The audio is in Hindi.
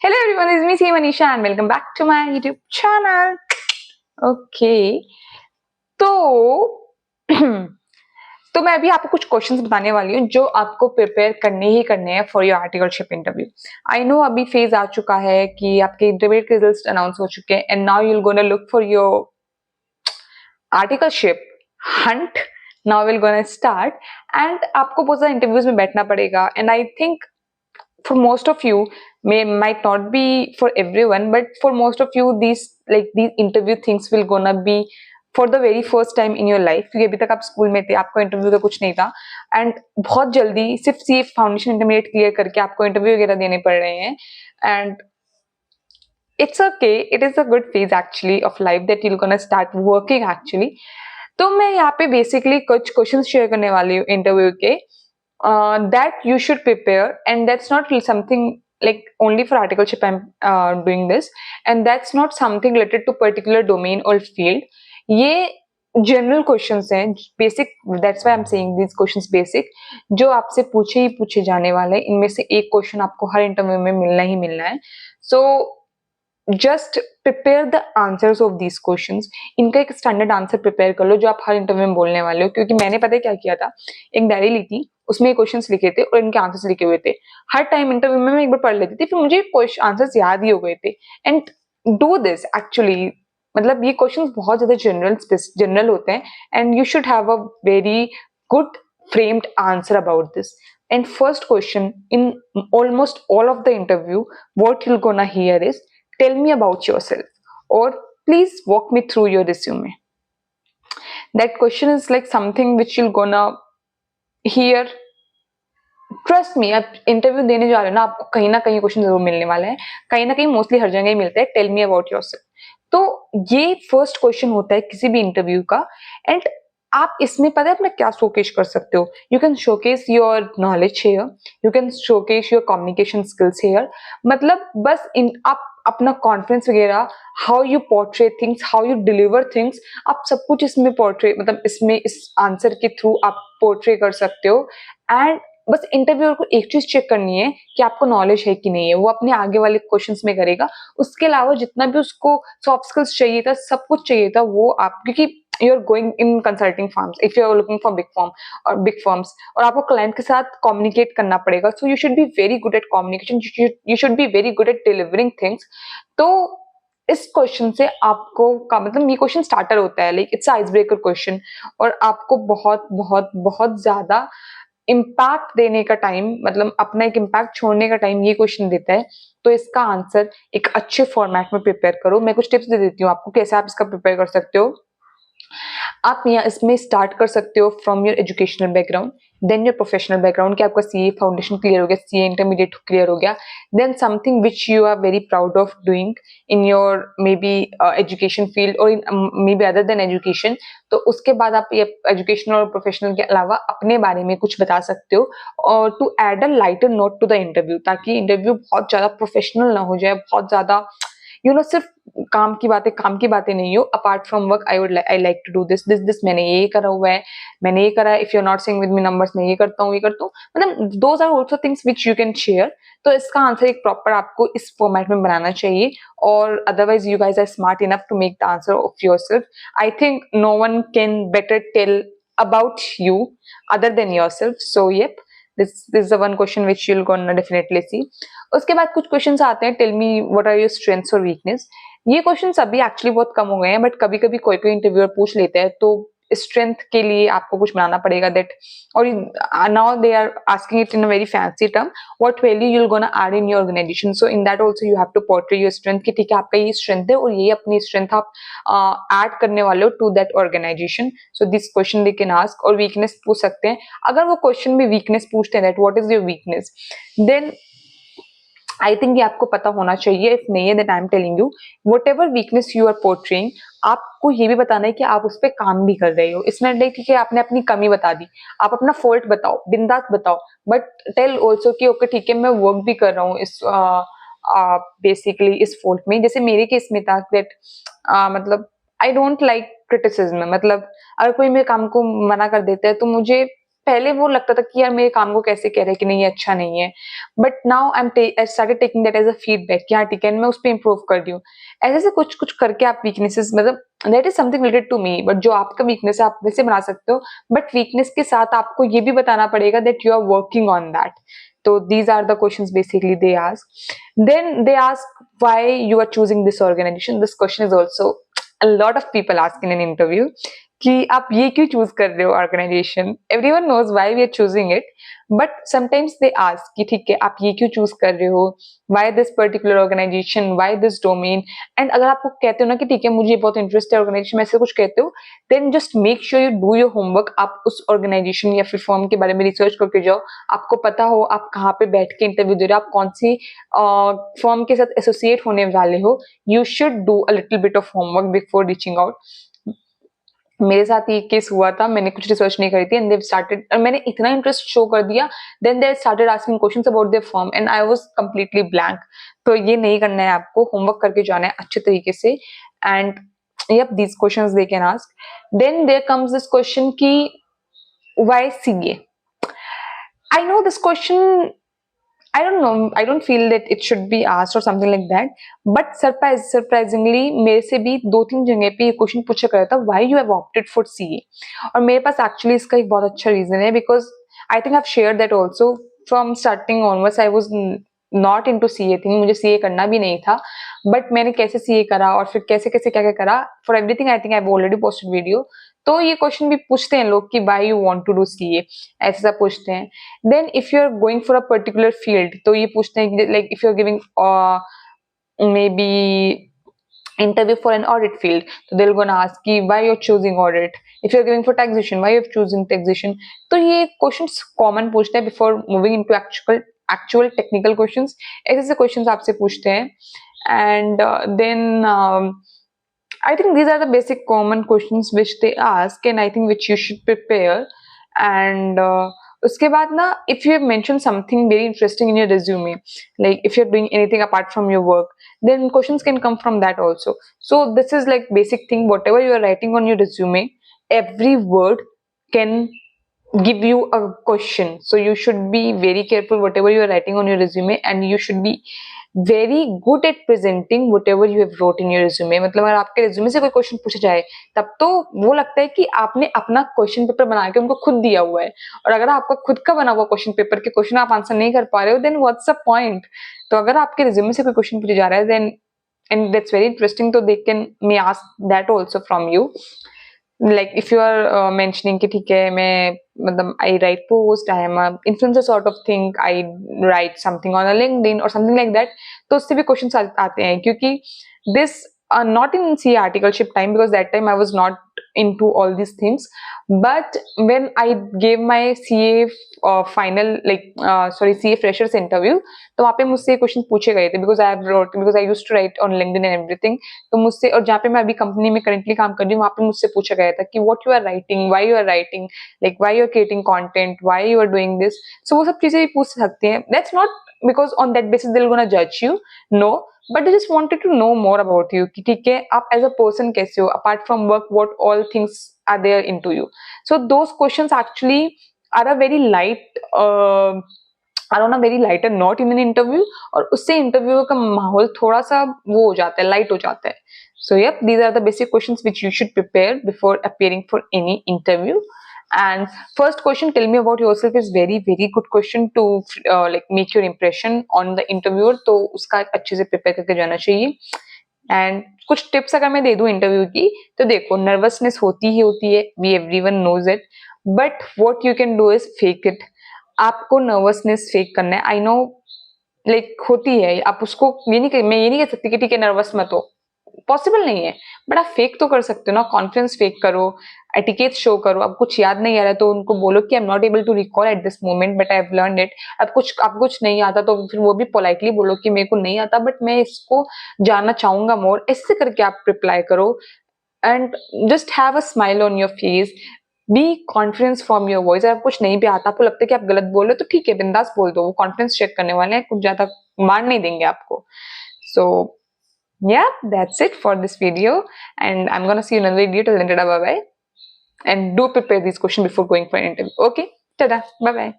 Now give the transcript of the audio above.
Hello everyone, it's me Manisha and welcome back to my YouTube channel. Okay, तो तो मैं अभी आपको कुछ क्वेश्चंस बताने वाली हूँ जो आपको प्रिपेयर करने ही करने हैं for your articleship interview. I know अभी फेज आ चुका है कि आपके इंटरव्यू के रिजल्ट्स अनाउंस हो चुके हैं and now you will gonna look for your articleship Hunt. Now will gonna start and आपको बहुत सारे इंटरव्यूज में बैठना पड़ेगा and I think for most of you might not be for everyone, but for most of you these interview things will gonna be for the very first time in your life. क्योंकि अभी तक आप स्कूल में थे, आपको इंटरव्यू का कुछ नहीं था एंड बहुत जल्दी सिर्फ सी फाउंडेशन इंटरमीडिएट क्लियर करके आपको इंटरव्यू वगैरह देने पड़ रहे हैं and it's okay, it is a good phase actually of life that you're gonna start working actually. तो मैं यहाँ पे बेसिकली कुछ क्वेश्चंस शेयर करने वाली हूँ इंटरव्यू के that you should prepare, and that's not something like only for articleship I'm doing this, and that's not something related to particular domain or field. ये जनरल क्वेश्चंस हैं, basic, that's why I am saying these questions basic, जो आपसे पूछे ही पूछे जाने वाले हैं. इनमें से एक क्वेश्चन आपको हर इंटरव्यू में मिलना ही मिलना है. So just prepare the answers of these questions. इनका एक स्टैंडर्ड आंसर प्रिपेयर कर लो जो आप हर इंटरव्यू में बोलने वाले हो. क्योंकि मैंने पता है क्या किया था, एक डायरी ली थी, उसमें क्वेश्चंस लिखे थे और इनके आंसर्स लिखे हुए थे. हर टाइम इंटरव्यू में मैं एक बार पढ़ लेती थी, फिर मुझे आंसर्स याद ही हो गए थे. एंड डू दिस एक्चुअली, मतलब ये क्वेश्चंस बहुत ज्यादा जनरल होते हैं and you should have a very good framed answer about this. And first question in almost all of the interview, what you're gonna hear is, tell me about yourself, or please walk me through your resume. That question is like something which you're gonna hear. Trust me, आप इंटरव्यू देने जा रहे हो ना, आपको कहीं ना कहीं क्वेश्चन जरूर मिलने वाला है, कहीं ना कहीं, मोस्टली हर जगह ही मिलता है. Tell me about yourself. तो ये फर्स्ट क्वेश्चन होता है किसी भी इंटरव्यू का. एंड आप इसमें पता है अपना क्या शोकेस कर सकते हो. You can showcase your knowledge here, you can showcase your communication skills here. मतलब बस आप अपना कॉन्फिडेंस वगैरह, how you portray things, how you deliver things, आप सब कुछ इसमें पोर्ट्रे, मतलब इसमें इस आंसर के थ्रू आप पोर्ट्रे कर सकते हो. एंड बस इंटरव्यूअर को एक चीज चेक करनी है कि आपको नॉलेज है कि नहीं है. वो अपने आगे वाले क्वेश्चंस में करेगा. उसके अलावा जितना भी उसको सॉफ्ट स्किल्स चाहिए था, सब कुछ चाहिए था, वो आप, क्योंकि you are going in consulting firms, if you are looking for big firms, और आपको क्लाइंट के साथ कम्युनिकेट करना पड़ेगा. So you should be very good at communication, you should be very good at delivering things. तो इस क्वेश्चन से आपको का मतलब, ये क्वेश्चन स्टार्टर होता है, like it's ice breaker question, और आपको बहुत बहुत बहुत ज्यादा इम्पैक्ट देने का टाइम, मतलब अपना एक इम्पैक्ट छोड़ने का टाइम ये क्वेश्चन देता है. तो इसका आंसर एक अच्छे फॉर्मेट में प्रिपेयर करो. मैं कुछ टिप्स दे देती हूँ आपको कैसे आप इसका प्रिपेयर कर सकते हो. आप यहाँ इसमें स्टार्ट कर सकते हो from your educational background, then your professional background, कि आपका सीए फाउंडेशन क्लियर हो गया, सीए इंटरमीडिएट क्लियर हो गया, then something which you are very proud of doing in your maybe education field और in maybe other than education. तो उसके बाद आप ये एजुकेशनल और प्रोफेशनल के अलावा अपने बारे में कुछ बता सकते हो, और to add a lighter note to the interview, ताकि इंटरव्यू बहुत ज्यादा प्रोफेशनल ना हो जाए, बहुत ज्यादा सिर्फ काम की बातें नहीं हो. Apart from work, I like to do this मैंने ये करा हुआ है, मैंने ये करा है, if you are not saying with me numbers, मैं ये करता हूँ, मतलब those are also things which you can share. तो इसका आंसर एक प्रॉपर आपको इस फॉर्मेट में बनाना चाहिए, और otherwise you guys are smart enough to make the answer of yourself. I think no one can better tell about you other than yourself. So yep, this is the one question which you'll gonna definitely see. उसके बाद कुछ क्वेश्चंस आते हैं, tell me what are your strengths और वीकनेस. ये क्वेश्चंस अभी एक्चुअली बहुत कम हो गए हैं, बट कभी कभी कोई कोई इंटरव्यूअर पूछ लेता है, तो स्ट्रेंथ के लिए आपको कुछ बनाना पड़ेगा. दैट, और now they are asking it in a very fancy term, what value you will gonna add in your organisation. So in that also you have to portray your strength, कि ठीक है आपका ये स्ट्रेंथ है और ये अपनी स्ट्रेंथ आप ऐड करने वाले हो to that organisation. So this question they can ask. और वीकनेस पूछ सकते हैं. अगर वो क्वेश्चन में वीकनेस पूछते हैं, that what is your weakness, then I think ये आपको पता होना चाहिए. इफ नहीं है, that I am telling you, whatever weakness you are portraying, आपको ये भी बताना है कि आप उस पर काम भी कर रहे हो. इसमें नहीं कि आपने अपनी कमी बता दी, आप अपना फॉल्ट बताओ, बिंदास बताओ, बट टेल ऑल्सो कि ओके ठीक है, मैं वर्क भी कर रहा हूँ इस बेसिकली इस फॉल्ट में. जैसे मेरे केस में था दैट मतलब आई डोंट लाइक क्रिटिसिज्म. मतलब अगर कोई मेरे काम को मना कर देता है, तो मुझे पहले वो लगता था कि यार मेरे काम को कैसे कह रहे हैं कि नहीं ये अच्छा नहीं है, but now I started taking that as a feedback कि हाँ ठीक है, मैं उस पर इंप्रूव कर रही हूँ। ऐसे ऐसे कुछ कुछ करके आप वीकनेसेस, मतलब that is something related to me, but जो आपका वीकनेस है आप वैसे बना सकते हो, बट वीकनेस के साथ आपको ये भी बताना पड़ेगा that you are working on that. तो these are the questions basically they ask. Then they ask why you are choosing this organization. This question is also a lot of people ask in an interview कि आप ये क्यों चूज कर रहे हो organisation. Everyone knows why we are choosing it, but sometimes they ask कि ठीक है आप ये क्यों चूज कर रहे हो, why this particular organisation, why this domain. And अगर आपको कहते हो ना कि ठीक है मुझे बहुत इंटरेस्ट है ऑर्गेनाइजेशन में, ऐसे कुछ कहते हो, then just make sure you do your homework. आप उस ऑर्गेनाइजेशन या फिर फर्म के बारे में रिसर्च करके जाओ, आपको पता हो आप कहाँ पे बैठ के इंटरव्यू दे रहे हो, आप कौन सी फर्म के साथ एसोसिएट होने वाले हो। You should do a little bit of homework before reaching out. मेरे साथ ये केस हुआ था, मैंने कुछ रिसर्च नहीं करी थी एंड दे स्टार्टेड, और मैंने इतना इंटरेस्ट शो कर दिया, then they started asking questions about their firm and I was completely blank. तो ये नहीं करना है, आपको होमवर्क करके जाना है अच्छे तरीके से। And yep, these questions they can ask. Then there comes this question ki why CA? I know this question, I don't know, I don't feel that it should be asked or something like that. But surprisingly मेरे से भी 2-3 जगह पे ये क्वेश्चन पूछा गया था, why you have opted for CA? और मेरे पास एक्चुअली इसका एक बहुत अच्छा रीजन है, because I think I share that also. From starting onwards I was not into CA thing, मुझे सीए करना भी नहीं था, बट मैंने कैसे सीए करा और फिर कैसे कैसे क्या क्या करा, for everything I think I have already posted video. तो ये क्वेश्चन भी पूछते हैं लोग कि why you want to do CA, ऐसा सब पूछते हैं। Then if you are going for a particular field, तो ये पूछते हैं like if you are giving maybe interview for an audit field, so they'll gonna ask ki why you're choosing audit. If you're giving for taxation, why you're choosing taxation. तो ये questions common पूछते हैं before moving into actual technical questions। ऐसे ऐसे questions आपसे पूछते हैं। and then I think these are the basic common questions which they ask and I think which you should prepare। and उसके बाद ना if you have mentioned something very interesting in your resume, like if you're doing anything apart from your work, then questions can come from that also. So this is like basic thing, whatever you are writing on your resume, every word can give you a question, so you should be very careful whatever you are writing on your resume and you should be very good at presenting whatever you have wrote in your resume। मतलब अगर आपके resume से कोई क्वेश्चन पूछा जाए तब तो वो लगता है कि आपने अपना क्वेश्चन पेपर बना के उनको खुद दिया हुआ है, और अगर आपका खुद का बना हुआ क्वेश्चन पेपर के क्वेश्चन आप आंसर नहीं कर पा रहे हो, देन व्हाट्स द पॉइंट। तो अगर आपके रिज्यूमे से कोई क्वेश्चन पूछा जा रहा है then and that's very interesting, तो they can may ask that also from you. like if you are mentioning कि ठीक है मैं मतलब I write post, I am a influencer sort of thing, I write something on a LinkedIn or something like that, तो उससे भी questions आते हैं क्योंकि this not in CA articleship time because that time I was not into all these things, but when I gave my CA final like sorry CA freshers interview, तो वहाँ पे मुझसे क्वेश्चन पूछे गए थे because I used to write on LinkedIn and everything। तो मुझसे, और जहाँ पे मैं अभी कंपनी में करेंटली काम कर रही हूँ वहाँ पे मुझसे पूछा गया था कि what you are writing, why you are writing, like why you are creating content, why you are doing this. So वो सब चीजें भी पूछ सकते हैं। That's not because on that basis they will gonna जज you, no, but they just wanted to know more about you कि ठीक है आप एज अ पर्सन कैसे हो, apart from work what all things are there into you. So those questions actually are a very light are on a very lighter note in an interview, और उससे इंटरव्यू का माहौल थोड़ा सा वो हो जाता है, लाइट हो जाता है। So yep, these are the basic questions which you should prepare before appearing for any interview। And first question, tell me about yourself, is very good question to like make your impression on the interviewer, तो उसका अच्छे से prepare करके जाना चाहिए। एंड कुछ टिप्स अगर मैं दे दूं इंटरव्यू की, तो देखो नर्वसनेस होती ही होती है, we everyone knows it, but what you can do is fake it. आपको नर्वसनेस फेक करना है, आई नो लाइक होती है, आप उसको मैं ये नहीं कह सकती कि ठीक है नर्वस मत हो, पॉसिबल नहीं है, बट आप फेक तो कर सकते हो ना, कॉन्फिडेंस फेक करो, एटिकेट शो करो। अब कुछ याद नहीं आ रहा है तो उनको बोलो कि I am not able to recall at this moment but I have learned it. अब कुछ नहीं आता तो फिर वो भी पोलाइटली बोलो कि मेरे को नहीं आता बट मैं इसको जानना चाहूंगा मोर, ऐसे करके आप रिप्लाई करो। And just have a smile on your face, be confidence from your voice. अगर कुछ नहीं भी आता, आपको लगता है कि आप गलत बोल रहे हो तो ठीक है बिंदास बोल दो, वो कॉन्फिडेंस चेक करने वाले हैं, कुछ ज्यादा मार नहीं देंगे आपको। सो yeah, that's it for this video and I'm gonna see you in another video. Till then, bye bye, and do prepare these questions before going for an interview. Okay. tada, bye bye.